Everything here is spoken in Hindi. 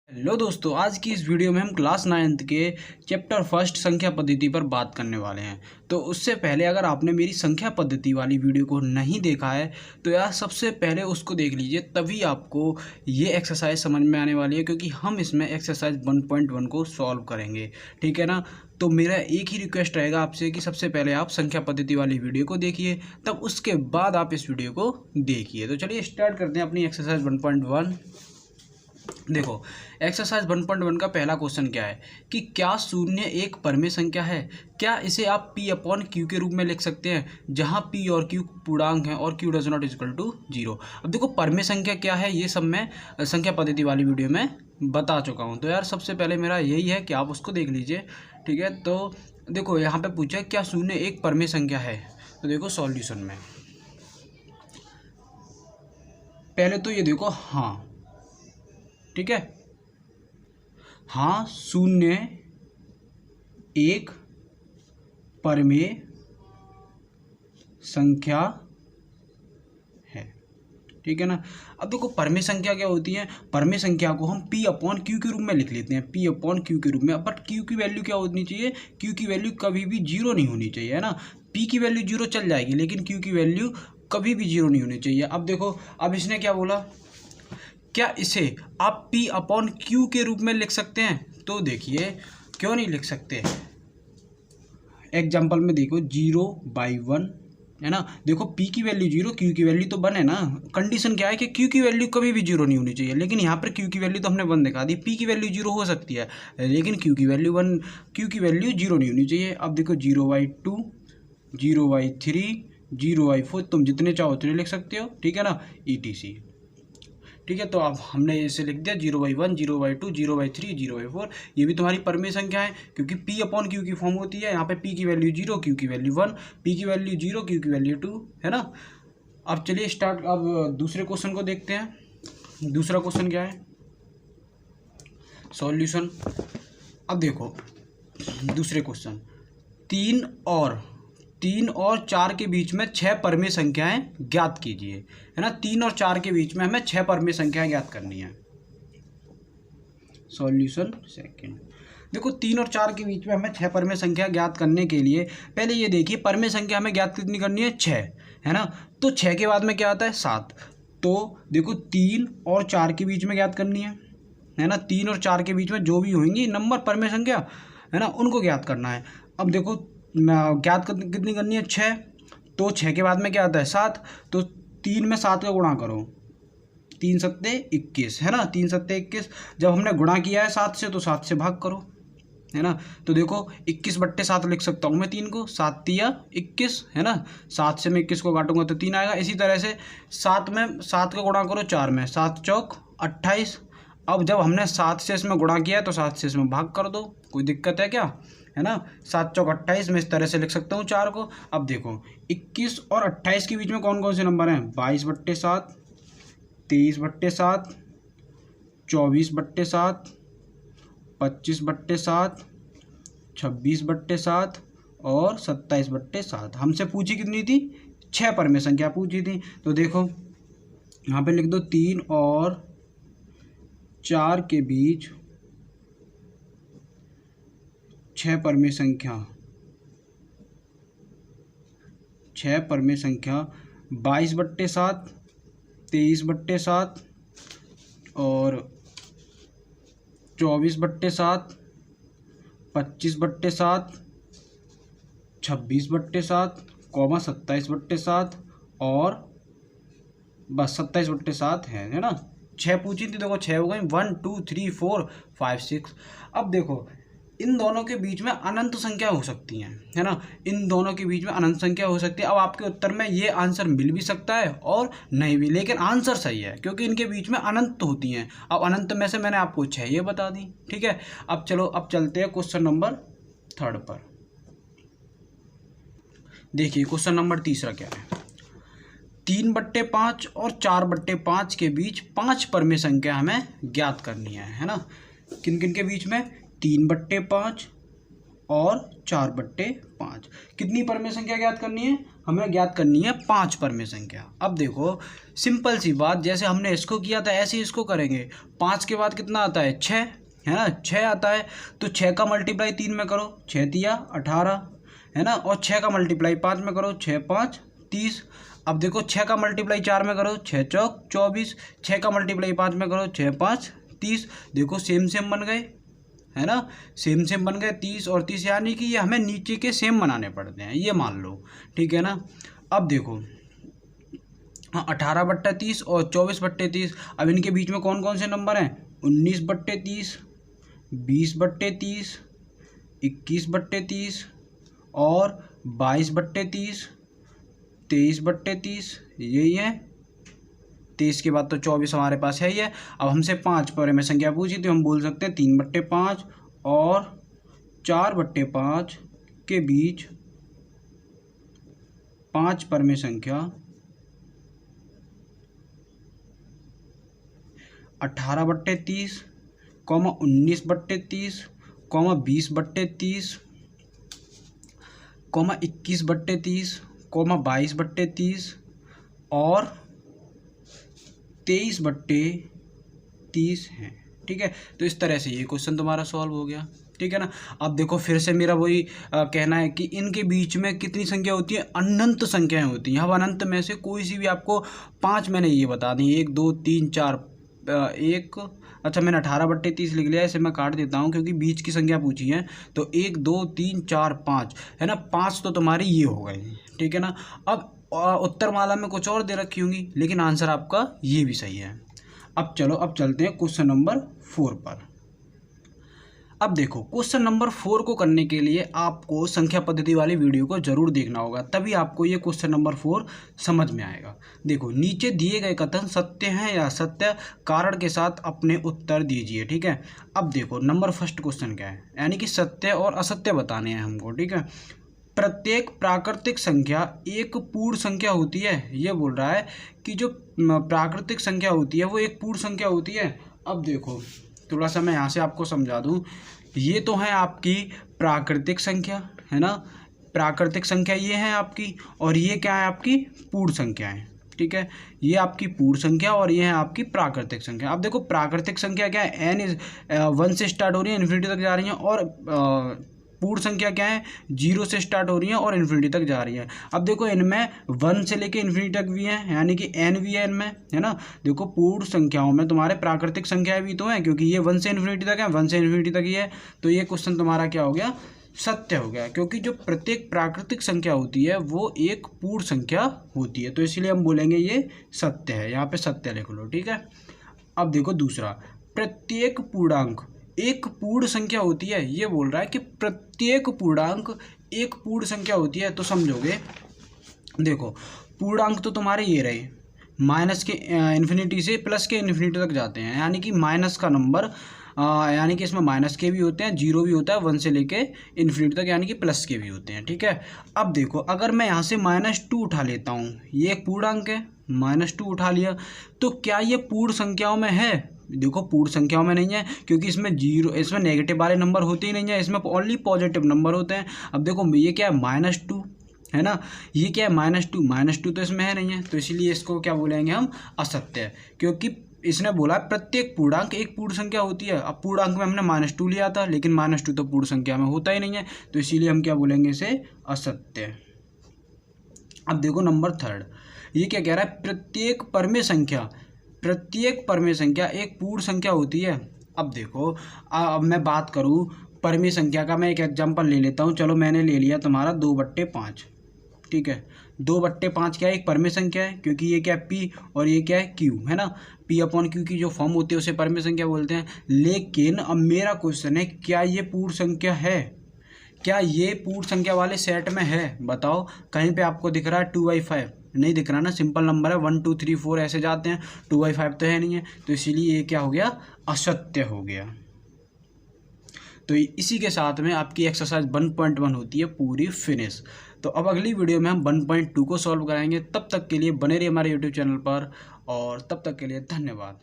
हेलो दोस्तों, आज की इस वीडियो में हम क्लास 9th के चैप्टर फर्स्ट संख्या पद्धति पर बात करने वाले हैं। तो उससे पहले अगर आपने मेरी संख्या पद्धति वाली वीडियो को नहीं देखा है तो यार सबसे पहले उसको देख लीजिए, तभी आपको ये एक्सरसाइज समझ में आने वाली है, क्योंकि हम इसमें एक्सरसाइज 1.1 को सॉल्व करेंगे। ठीक है ना। तो मेरा एक ही रिक्वेस्ट रहेगा आपसे कि सबसे पहले आप संख्या पद्धति वाली वीडियो को देखिए, तब उसके बाद आप इस वीडियो को देखिए। तो चलिए स्टार्ट करते हैं अपनी एक्सरसाइज 1.1। देखो, एक्सरसाइज 1.1 का पहला क्वेश्चन क्या है कि क्या शून्य एक परमेय संख्या है? क्या इसे आप p अपॉन क्यू के रूप में लिख सकते हैं, जहां p और q पूर्णांक हैं और q does not equal to 0। अब देखो, परमेय संख्या क्या है ये सब मैं संख्या पद्धति वाली वीडियो में बता चुका हूं। तो यार सबसे पहले मेरा यही है कि आप उसको देख लीजिए। ठीक है। तो देखो, यहाँ पे पूछा है क्या शून्य एक परमेय संख्या है। तो देखो सॉल्यूशन में पहले तो ये देखो, हाँ ठीक है, हाँ शून्य एक परमेय संख्या है। ठीक है ना। अब देखो, परमेय संख्या क्या होती है? परमेय संख्या को हम p अपॉन क्यू के रूप में लिख लेते हैं, p अपॉन क्यू के रूप में। बट q की वैल्यू क्या होनी चाहिए? q की वैल्यू कभी भी जीरो नहीं होनी चाहिए, है ना। p की वैल्यू जीरो चल जाएगी, लेकिन q की वैल्यू कभी भी जीरो नहीं होनी चाहिए। अब देखो, अब इसने क्या बोला, क्या इसे आप p अपॉन क्यू के रूप में लिख सकते हैं? तो देखिए, क्यों नहीं लिख सकते। एग्जाम्पल में देखो, 0/1 है ना। देखो, p की वैल्यू 0, q की वैल्यू तो 1 है ना। कंडीशन क्या है कि q की वैल्यू कभी भी 0 नहीं होनी चाहिए, लेकिन यहाँ पर q की वैल्यू तो हमने 1 दिखा दी। p की वैल्यू 0 हो सकती है, लेकिन q की वैल्यू 0 नहीं होनी चाहिए। अब देखो, 0/2, 0/3, 0/4, तुम जितने चाहो उतने लिख सकते हो। ठीक है ना, ETC। ठीक है। तो अब हमने इसे लिख दिया 0/1, 0/2, 0/3, 0/4। ये भी तुम्हारी परमेय संख्या है, क्योंकि p अपॉन क्यू की फॉर्म होती है। यहाँ पे p की वैल्यू 0, q की वैल्यू 1, p की वैल्यू 0, q की वैल्यू 2, है ना। अब चलिए स्टार्ट, अब दूसरे क्वेश्चन को देखते हैं। दूसरा क्वेश्चन क्या है? सॉल्यूशन। अब देखो, दूसरे क्वेश्चन, 3 और 4 के बीच में 6 परमेय संख्याएं ज्ञात कीजिए, है ना। 3 और 4 के बीच में हमें 6 परमेय संख्याएं ज्ञात करनी है। Solution second. देखो, 3 और 4 के बीच में हमें 6 परमेय संख्या ज्ञात करने के लिए पहले ये देखिए, परमेय संख्या हमें ज्ञात कितनी करनी है? 6, है ना। तो 6 के बाद में क्या आता है? 7। तो देखो, 3 और 4 के बीच में ज्ञात करनी है ना। 3 और 4 के बीच में जो भी होंगी नंबर परमेय संख्या, है ना, उनको ज्ञात करना है। अब देखो, ज्ञात कितनी करनी है? 6। तो 6 के बाद में क्या आता है? 7। तो 3 में 7 का गुणा करो, 3 सत्ते 21, है ना। 3 सत्ते 21, जब हमने गुणा किया है 7 से, तो 7 से भाग करो, है ना। तो देखो, 21/7 लिख सकता हूँ मैं 3 को, 7 तिया 21, है ना। 7 से मैं 21 को काटूंगा तो 3 आएगा। इसी तरह से 7 में 7 का गुणा करो 4 में, 7 चौक 28। अब जब हमने 7 से इसमें गुणा किया है तो 7 से इसमें भाग कर दो, कोई दिक्कत है क्या? है ना। 7 चौक 28, मैं इस तरह से लिख सकता हूँ 4 को। अब देखो, 21 और 28 के बीच में कौन कौन से नंबर हैं? 22/7, 23/7, 24/7, 25/7, 26/7 और 27/7। हमसे पूछी कितनी थी? 6 परमेय संख्या पूछी थी। तो देखो, यहाँ पे लिख दो, 3 और 4 के बीच 6 परमेय संख्या, 6 परमेय संख्या 22/7, 23/7 और 24/7, 25/7, 26/7, 27/7 और बस 27/7 है ना। 6 पूछी थी, देखो 6 हो गई, 1 2 3 4 5 6। अब देखो, इन दोनों के बीच में अनंत संख्या हो सकती हैं, है ना। इन दोनों के बीच में अनंत संख्या हो सकती है। अब आपके उत्तर में ये आंसर मिल भी सकता है और नहीं भी, लेकिन आंसर सही है, क्योंकि इनके बीच में अनंत होती हैं। अब अनंत में से मैंने आपको 6 ये बता दी। ठीक है। अब चलो, अब चलते हैं क्वेश्चन नंबर 3 पर। देखिए, क्वेश्चन नंबर 3 क्या है? 3/5 और 4/5 के बीच 5 परमेय संख्या हमें ज्ञात करनी है ना। किन किन के बीच में? 3/5, और 4/5। कितनी परमेय संख्या ज्ञात करनी है? हमें ज्ञात करनी है 5 परमेय संख्या। अब देखो सिंपल सी बात, जैसे हमने इसको किया था ऐसे ही इसको करेंगे। 5 के बाद कितना आता है? 6, है ना, 6 आता है। तो 6 का मल्टीप्लाई 3 में करो, 6 तिया 18, है ना, और 6 का मल्टीप्लाई 5 में करो, 6 5 30। अब देखो 6 का मल्टीप्लाई 4 में करो, 6 चौक 24। 6 का मल्टीप्लाई 5 में करो, 6 5 30। देखो सेम सेम बन गए, है ना, सेम सेम बन गए 30 और 30, यानी कि ये हमें नीचे के सेम बनाने पड़ते हैं, ये मान लो, ठीक है ना। अब देखो 18/30 और 24/30। अब इनके बीच में कौन कौन से नंबर हैं? 19/30, 20/30, 21/30 और 22/30, 23/30, यही है। 23 के बाद तो 24 हमारे पास है ही है। अब हमसे 5 परमेय संख्या पूछी तो हम बोल सकते हैं 3/5 और 4/5 के बीच 5 परमेय संख्या 18/30, 19/30, 20/30, 21/30, 22/30 और 23/30 हैं, ठीक है। तो इस तरह से ये क्वेश्चन तुम्हारा सॉल्व हो गया, ठीक है ना। अब देखो फिर से मेरा वही कहना है कि इनके बीच में कितनी संख्या होती है? अनंत संख्याएं होती हैं। अब अनंत में से कोई सी भी आपको 5 मैंने ये बता दी, 1 2 3 4 1, अच्छा मैंने 18/30 लिख लिया, इसे मैं काट देता हूँ क्योंकि बीच की संख्या पूछी है। तो 1 2 3 4 5, है ना, 5 तो तुम्हारी ये हो गई, ठीक है ना। अब उत्तर माला में कुछ और दे रखी होंगी, लेकिन आंसर आपका ये भी सही है। अब चलो अब चलते हैं क्वेश्चन नंबर 4 पर। अब देखो क्वेश्चन नंबर 4 को करने के लिए आपको संख्या पद्धति वाली वीडियो को जरूर देखना होगा, तभी आपको ये क्वेश्चन नंबर 4 समझ में आएगा। देखो नीचे दिए गए कथन सत्य हैं या असत्य, कारण के साथ अपने उत्तर दीजिए, ठीक है। अब देखो नंबर फर्स्ट क्वेश्चन क्या है, यानी कि सत्य और असत्य बताने हैं हमको, ठीक है। प्रत्येक प्राकृतिक संख्या एक पूर्ण संख्या होती है, ये बोल रहा है कि जो प्राकृतिक संख्या होती है वो एक पूर्ण संख्या होती है। अब देखो थोड़ा सा मैं यहाँ से आपको समझा दूँ, ये तो है आपकी प्राकृतिक संख्या, है ना, प्राकृतिक संख्या ये है आपकी, और ये क्या है? आपकी पूर्ण संख्या है, ठीक है। ये आपकी पूर्ण संख्या और ये है आपकी प्राकृतिक संख्या। अब देखो प्राकृतिक संख्या क्या है? n 1 से स्टार्ट हो रही है, इन्फिनिटी तक जा रही है, और पूर्ण संख्या क्या है? 0 से स्टार्ट हो रही है और इन्फिनिटी तक जा रही है। अब देखो इनमें 1 से लेके इन्फिनिटी तक भी है, यानी कि n भी है इनमें, है ना। देखो पूर्ण संख्याओं में तुम्हारे प्राकृतिक संख्याएं भी तो हैं, क्योंकि ये 1 से इन्फिनिटी तक है, 1 से इन्फिनिटी तक ही है। तो ये क्वेश्चन तुम्हारा क्या हो गया? सत्य हो गया, क्योंकि जो प्रत्येक प्राकृतिक संख्या होती है वो एक पूर्ण संख्या होती है, तो इसलिए हम बोलेंगे ये सत्य है। यहाँ पे सत्य लिख लो, ठीक है। अब देखो दूसरा, प्रत्येक पूर्णांक एक पूर्ण संख्या होती है, ये बोल रहा है कि प्रत्येक पूर्णांक एक पूर्ण संख्या होती है। तो समझोगे, देखो पूर्णांक तो तुम्हारे ये रहे, माइनस के इन्फिनिटी से प्लस के इन्फिनिटी तक जाते हैं, यानी कि माइनस का नंबर, यानी कि इसमें माइनस के भी होते हैं, 0 भी होता है, 1 से लेके इन्फिनिटी तक, यानी कि प्लस के भी होते हैं, ठीक है। अब देखो अगर मैं यहाँ से -2 उठा लेता हूँ, ये एक पूर्णांक है, -2 उठा लिया, तो क्या ये पूर्ण संख्याओं में है? देखो पूर्ण संख्याओं में नहीं है, क्योंकि इसमें 0, इसमें नेगेटिव वाले नंबर होते ही नहीं है, इसमें ओनली पॉजिटिव नंबर होते हैं। अब देखो ये क्या है? -2, है ना, ये क्या है? -2 तो इसमें है नहीं है, तो इसलिए इसको क्या बोलेंगे हम? असत्य, क्योंकि इसने बोला प्रत्येक पूर्णांक एक पूर्ण संख्या होती है। अब पूर्णांक में हमने -2 लिया था, लेकिन -2 तो पूर्ण संख्या में होता ही नहीं है, तो इसीलिए हम क्या बोलेंगे? इसे असत्य। अब देखो नंबर 3, ये क्या कह रहा है? प्रत्येक परमेय संख्या एक पूर्ण संख्या होती है। अब देखो अब मैं बात करूँ परमेय संख्या का, मैं एक एग्जांपल ले लेता हूँ। चलो मैंने ले लिया तुम्हारा 2/5, ठीक है। 2/5 क्या है? एक परमेय संख्या है, क्योंकि ये क्या है? P और ये क्या है? Q, है ना। P/Q की जो फॉर्म होती है उसे परमेय संख्या बोलते हैं। लेकिन अब मेरा क्वेश्चन है, क्या ये पूर्ण संख्या है? क्या ये पूर्ण संख्या वाले सेट में है? बताओ, कहीं पे आपको दिख रहा है 2/5? नहीं दिख रहा ना, सिंपल नंबर है, 1 2 3 4 ऐसे जाते हैं, 2/5 तो है नहीं है, तो इसीलिए ये क्या हो गया? असत्य हो गया। तो इसी के साथ में आपकी एक्सरसाइज 1.1 होती है पूरी फिनिश। तो अब अगली वीडियो में हम 1.2 को सॉल्व कराएंगे। तब तक के लिए बने रहिए हमारे यूट्यूब चैनल पर, और तब तक के लिए धन्यवाद।